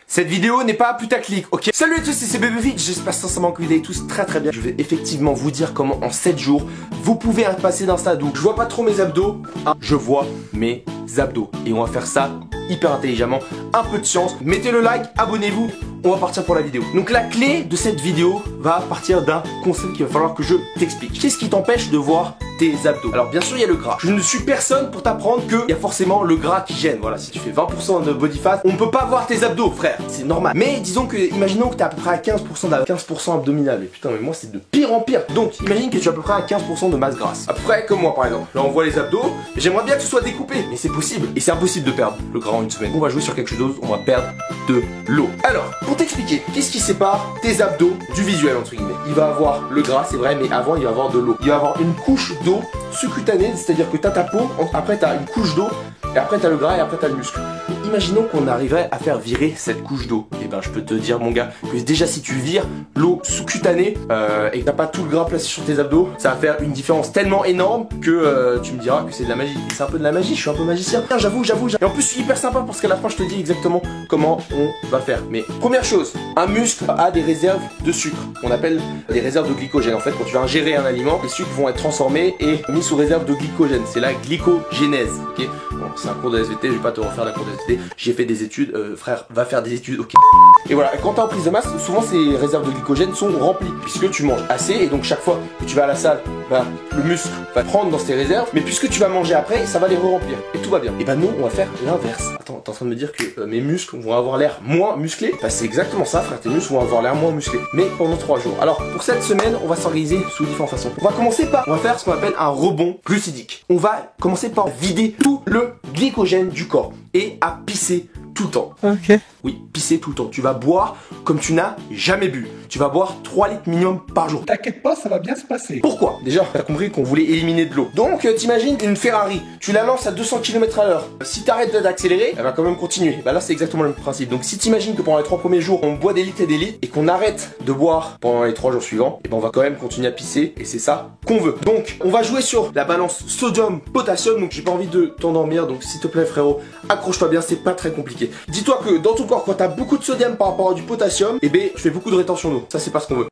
Cette vidéo n'est pas putaclic, ok? Salut à tous, c'est BBVite, j'espère sincèrement que vous allez tous très très bien. Je vais effectivement vous dire comment en 7 jours, vous pouvez passer d'un stade où je vois pas trop mes abdos à je vois mes abdos. Et on va faire ça hyper intelligemment, un peu de science. Mettez le like, abonnez-vous, on va partir pour la vidéo. Donc la clé de cette vidéo va partir d'un concept qu'il va falloir que je t'explique. Qu'est-ce qui t'empêche de voir tes abdos? Alors bien sûr il y a le gras. Je ne suis personne pour t'apprendre qu'il y a forcément le gras qui gêne. Voilà, si tu fais 20% de body fat, on peut pas voir tes abdos, frère. C'est normal. Mais disons que, imaginons que tu es à peu près à 15% abdominal. Mais putain, mais moi c'est de pire en pire. Donc imagine que tu es à peu près à 15% de masse grasse. À peu près comme moi par exemple. Là on voit les abdos. J'aimerais bien que ce soit découpé, mais c'est possible. Et c'est impossible de perdre le gras en une semaine. On va jouer sur quelque chose d'autre, on va perdre de l'eau. Alors, pour t'expliquer, qu'est-ce qui sépare tes abdos du visuel entre guillemets? Il va avoir le gras, c'est vrai, mais avant il va avoir de l'eau. Il va avoir une couche d'eau sous-cutanée, c'est-à-dire que t'as ta peau, après t'as une couche d'eau, et après t'as le gras et après t'as le muscle. Et imaginons qu'on arriverait à faire virer cette couche d'eau. Et ben je peux te dire mon gars, que déjà si tu vires l'eau sous-cutanée et que t'as pas tout le gras placé sur tes abdos, ça va faire une différence tellement énorme que tu me diras que c'est de la magie. Et c'est un peu de la magie, je suis un peu magicien. J'avoue. Et en plus je suis hyper sympa parce qu'à la fin je te dis exactement comment on va faire. Mais première chose, un muscle a des réserves de sucre, qu'on appelle des réserves de glycogène. En fait quand tu vas ingérer un aliment, les sucres vont être transformés et mis sous réserve de glycogène. C'est la glycogénèse, ok? Bon, c'est un cours de SVT, je vais pas te refaire la cours de SVT. J'ai fait des études, frère, va faire des études, ok? Et voilà, quand t'es en prise de masse, souvent ces réserves de glycogène sont remplies puisque tu manges assez et donc chaque fois que tu vas à la salle, bah, le muscle va prendre dans ses réserves, mais puisque tu vas manger après, ça va les re-remplir et tout va bien. Et bah nous, on va faire l'inverse. Attends, t'es en train de me dire que mes muscles vont avoir l'air moins musclés? Bah c'est exactement ça, frère, tes muscles vont avoir l'air moins musclés, mais pendant 3 jours. Alors pour cette semaine, on va s'organiser sous différentes façons. On va commencer par, on va faire ce qu'on appelle un rebond glucidique. On va commencer par vider tout le glycogène du corps et à pisser tout le temps. Ok. Oui, pisser tout le temps. Tu vas boire comme tu n'as jamais bu. Tu vas boire 3 litres minimum par jour. T'inquiète pas, ça va bien se passer. Pourquoi? Déjà, t'as compris qu'on voulait éliminer de l'eau. Donc, t'imagines une Ferrari, tu la lances à 200 km/h. Si t'arrêtes d'accélérer, elle va quand même continuer. Bah là, c'est exactement le même principe. Donc, si t'imagines que pendant les 3 premiers jours, on boit des litres et des litres, et qu'on arrête de boire pendant les 3 jours suivants, et ben on va quand même continuer à pisser, et c'est ça qu'on veut. Donc, on va jouer sur la balance sodium-potassium. Donc, j'ai pas envie de t'endormir. Donc, s'il te plaît, frérot, accroche-toi bien, c'est pas très compliqué. Dis-toi que dans ton corps, quand t'as beaucoup de sodium par rapport à du potassium, et ben, tu fais beaucoup de rétention d'eau. Ça, c'est pas ce qu'on veut.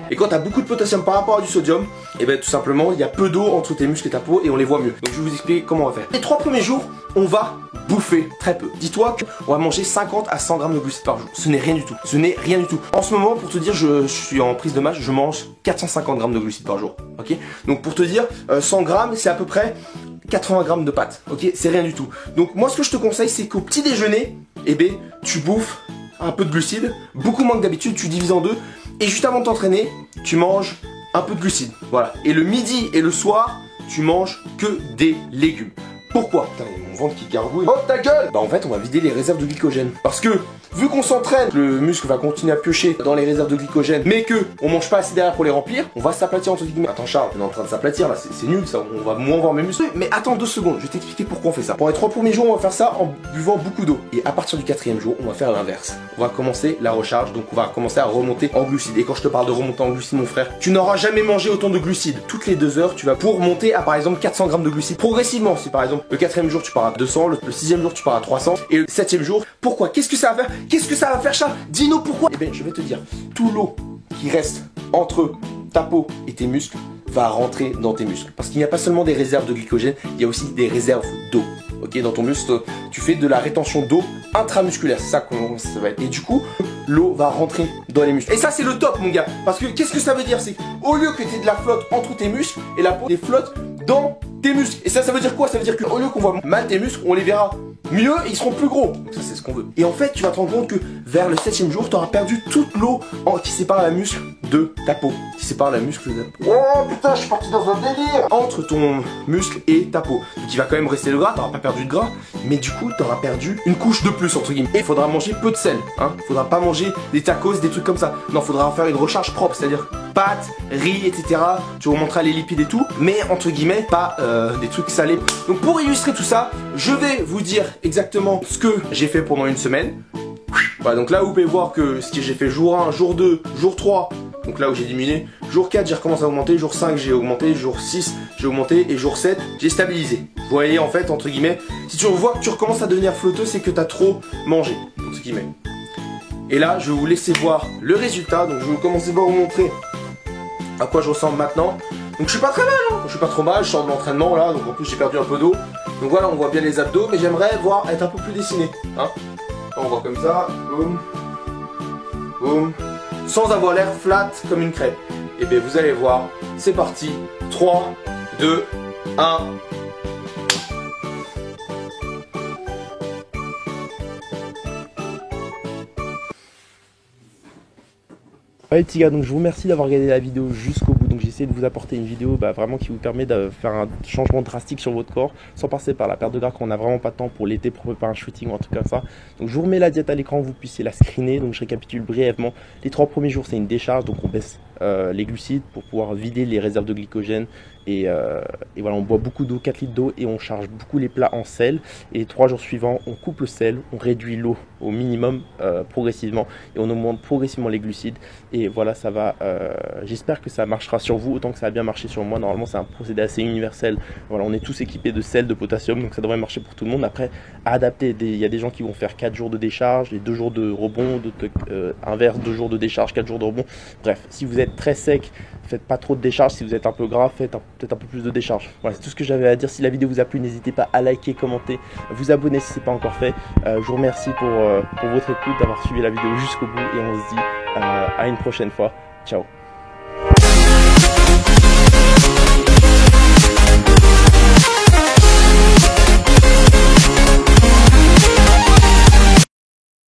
Et quand tu as beaucoup de potassium par rapport à du sodium, et bien tout simplement il y a peu d'eau entre tes muscles et ta peau et on les voit mieux. Donc je vais vous expliquer comment on va faire. Les 3 premiers jours, on va bouffer très peu. Dis-toi qu'on va manger 50 à 100 grammes de glucides par jour. Ce n'est rien du tout. Ce n'est rien du tout. En ce moment, pour te dire, je suis en prise de masse, je mange 450 grammes de glucides par jour. Ok? Donc pour te dire, 100 grammes, c'est à peu près 80 grammes de pâtes. Ok? C'est rien du tout. Donc moi, ce que je te conseille, c'est qu'au petit déjeuner, eh ben, tu bouffes un peu de glucides, beaucoup moins que d'habitude, tu divises en deux. Et juste avant de t'entraîner, tu manges un peu de glucides. Voilà. Et le midi et le soir, tu manges que des légumes. Pourquoi? Putain, il y a mon ventre qui gargouille. Oh ta gueule! Bah en fait, on va vider les réserves de glycogène. Parce que, vu qu'on s'entraîne, le muscle va continuer à piocher dans les réserves de glycogène, mais que on mange pas assez derrière pour les remplir, on va s'aplatir entre guillemets. Attends Charles, on est en train de s'aplatir là, c'est nul ça, on va moins voir mes muscles. Mais attends 2 secondes, je vais t'expliquer pourquoi on fait ça. Pour les 3 premiers jours, on va faire ça en buvant beaucoup d'eau. Et à partir du 4e jour, on va faire l'inverse. On va commencer la recharge, donc on va commencer à remonter en glucides. Et quand je te parle de remonter en glucides, mon frère, tu n'auras jamais mangé autant de glucides. Toutes les 2 heures, tu vas pour monter à par exemple 400 grammes de glucides. Progressivement, si par exemple le 4e jour tu pars à 200, le 6e jour tu pars à 300, et le 7e jour, pourquoi? Qu'est-ce que ça va faire? Qu'est-ce que ça va faire, Charles? Dis-nous pourquoi? Eh bien, je vais te dire, tout l'eau qui reste entre ta peau et tes muscles va rentrer dans tes muscles. Parce qu'il n'y a pas seulement des réserves de glycogène, il y a aussi des réserves d'eau. Ok, dans ton muscle, tu fais de la rétention d'eau intramusculaire, c'est ça comment ça va être. Et du coup, l'eau va rentrer dans les muscles. Et ça, c'est le top, mon gars. Parce que qu'est-ce que ça veut dire? C'est qu'au lieu que tu aies de la flotte entre tes muscles et la peau, des flottes dans tes muscles. Et ça veut dire quoi? Ça veut dire qu'au lieu qu'on voit mal tes muscles, on les verra mieux et ils seront plus gros. Donc ça, c'est ce qu'on veut. Et en fait, tu vas te rendre compte que vers le 7e jour, tu auras perdu toute l'eau qui sépare la muscle de ta peau. Qui sépare la muscle de ta peau. Oh putain, je suis parti dans un délire. Entre ton muscle et ta peau. Donc il va quand même rester le gras, t'auras pas perdu de gras, mais du coup, t'auras perdu une couche de plus, entre guillemets. Et il faudra manger peu de sel, hein. Faudra pas manger des tacos, des trucs comme ça. Non, faudra faire une recharge propre, c'est-à-dire pâtes, riz, etc. Tu remonteras les lipides et tout, mais entre guillemets, pas des trucs salés. Donc pour illustrer tout ça, je vais vous dire exactement ce que j'ai fait pendant une semaine. Voilà, donc là vous pouvez voir que ce que j'ai fait jour 1, jour 2, jour 3, donc là où j'ai diminué, jour 4 j'ai recommencé à augmenter, jour 5 j'ai augmenté, jour 6 j'ai augmenté et jour 7, j'ai stabilisé. Vous voyez en fait, entre guillemets, si tu vois que tu recommences à devenir flotteux, c'est que tu as trop mangé, entre guillemets. Et là, je vais vous laisser voir le résultat. Donc je vais commencer par vous montrer à quoi je ressemble maintenant. Donc je suis pas très mal, hein. Je suis pas trop mal, je sors de l'entraînement là, donc en plus j'ai perdu un peu d'eau. Donc voilà, on voit bien les abdos, mais j'aimerais voir être un peu plus dessiné. Hein. On voit comme ça, boum, boum, sans avoir l'air flat comme une crêpe. Et bien vous allez voir, c'est parti, 3, 2, 1. Ouais les petits gars, donc je vous remercie d'avoir regardé la vidéo jusqu'au bout. Donc j'ai essayé de vous apporter une vidéo vraiment qui vous permet de faire un changement drastique sur votre corps sans passer par la perte de gras quand on n'a vraiment pas de temps pour l'été pour préparer un shooting ou un truc comme ça. Donc je vous remets la diète à l'écran, vous puissiez la screener. Donc je récapitule brièvement. Les 3 premiers jours c'est une décharge, donc on baisse les glucides pour pouvoir vider les réserves de glycogène. Et voilà, on boit beaucoup d'eau, 4 litres d'eau et on charge beaucoup les plats en sel. Et les 3 jours suivants, on coupe le sel, on réduit l'eau au minimum progressivement et on augmente progressivement les glucides. Et voilà, ça va. J'espère que ça marchera sur vous autant que ça a bien marché sur moi. Normalement, c'est un procédé assez universel. Voilà, on est tous équipés de sel, de potassium, donc ça devrait marcher pour tout le monde. Après, à adapter. Il y a des gens qui vont faire 4 jours de décharge, les 2 jours de rebond, inverse, 2 jours de décharge, 4 jours de rebond. Bref, si vous êtes très sec, faites pas trop de décharge. Si vous êtes un peu gras, faites peut-être un peu plus de décharge. Voilà, c'est tout ce que j'avais à dire. Si la vidéo vous a plu, n'hésitez pas à liker, commenter, vous abonner si ce n'est pas encore fait. Je vous remercie pour votre écoute, d'avoir suivi la vidéo jusqu'au bout et on se dit à une prochaine fois. Ciao.